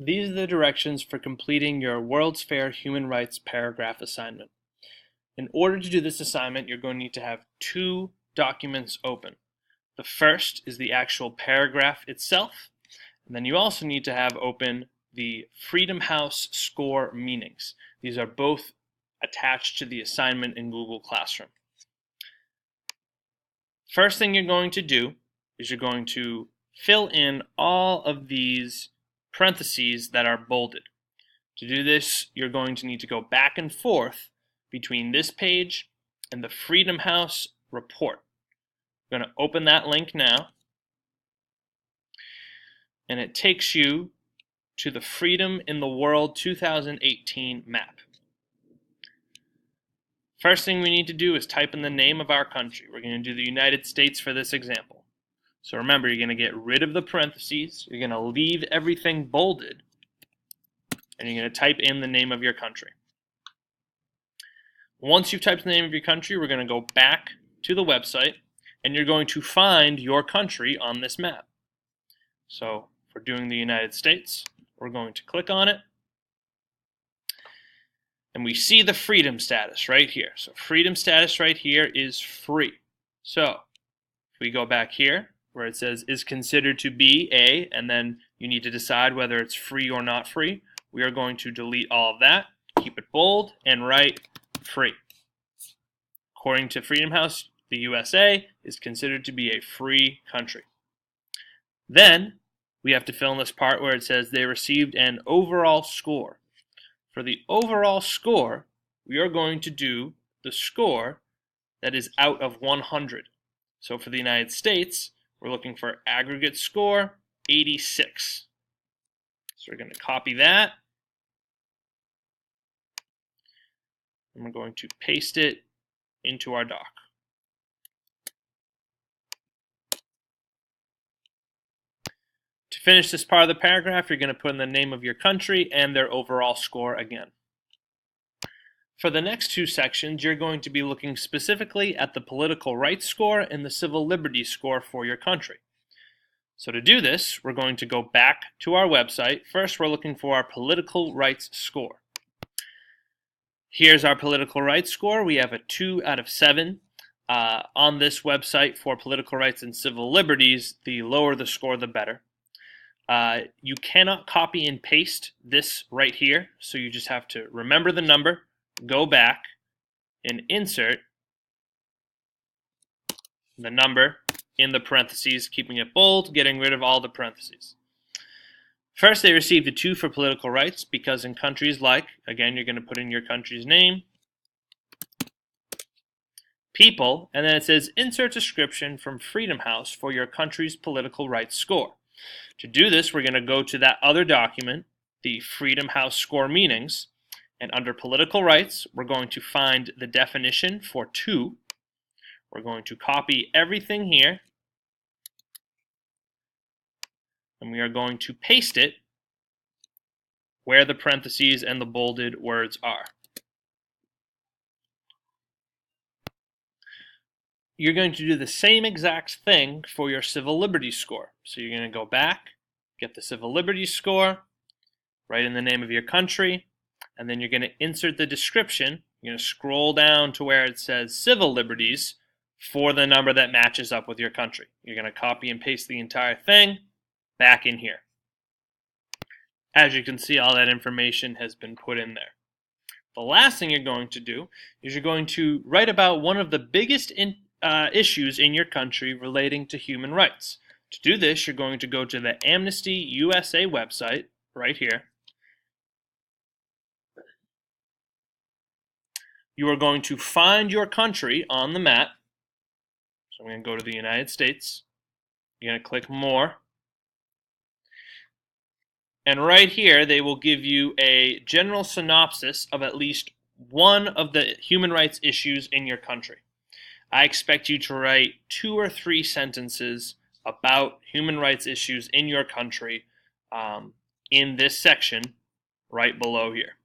These are the directions for completing your World's Fair Human Rights Paragraph assignment. In order to do this assignment, you're going to need to have two documents open. The first is the actual paragraph itself, and then you also need to have open the Freedom House score meanings. These are both attached to the assignment in Google Classroom. First thing you're going to do is you're going to fill in all of these parentheses that are bolded. To do this, you're going to need to go back and forth between this page and the Freedom House report. I'm going to open that link now, and it takes you to the Freedom in the World 2018 map. First thing we need to do is type in the name of our country. We're going to do the United States for this example. So remember, you're going to get rid of the parentheses, you're going to leave everything bolded, and you're going to type in the name of your country. Once you've typed the name of your country, we're going to go back to the website, and you're going to find your country on this map. So for doing the United States, we're going to click on it, and we see the freedom status right here. So freedom status right here is free. So if we go back here, where it says is considered to be a, and then you need to decide whether it's free or not free, we are going to delete all of that, keep it bold, and write free. According to Freedom House, the USA is considered to be a free country. Then we have to fill in this part where it says they received an overall score. For the overall score, we are going to do the score that is out of 100. So for the United States, we're looking for aggregate score 86. So we're going to copy that, and we're going to paste it into our doc. To finish this part of the paragraph, you're going to put in the name of your country and their overall score again. For the next two sections, you're going to be looking specifically at the political rights score and the civil liberties score for your country. So to do this, we're going to go back to our website. First, we're looking for our political rights score. Here's our political rights score. We have a 2 out of 7. On this website for political rights and civil liberties, the lower the score, the better. You cannot copy and paste this right here, so you just have to remember the number, go back, and insert the number in the parentheses, keeping it bold, getting rid of all the parentheses. First, they received a 2 for political rights because in countries like, again, you're going to put in your country's name, people, and then it says insert description from Freedom House for your country's political rights score. To do this, we're going to go to that other document, the Freedom House score meanings, and under political rights, we're going to find the definition for 2. We're going to copy everything here, and we are going to paste it where the parentheses and the bolded words are. You're going to do the same exact thing for your civil liberties score. So you're going to go back, get the civil liberties score, write in the name of your country, and then you're going to insert the description. You're going to scroll down to where it says civil liberties for the number that matches up with your country. You're going to copy and paste the entire thing back in here. As you can see, all that information has been put in there. The last thing you're going to do is you're going to write about one of the biggest issues in your country relating to human rights. To do this, you're going to go to the Amnesty USA website right here. You are going to find your country on the map. So I'm going to go to the United States. You're going to click More. And right here, they will give you a general synopsis of at least one of the human rights issues in your country. I expect you to write 2 or 3 sentences about human rights issues in your country in this section right below here.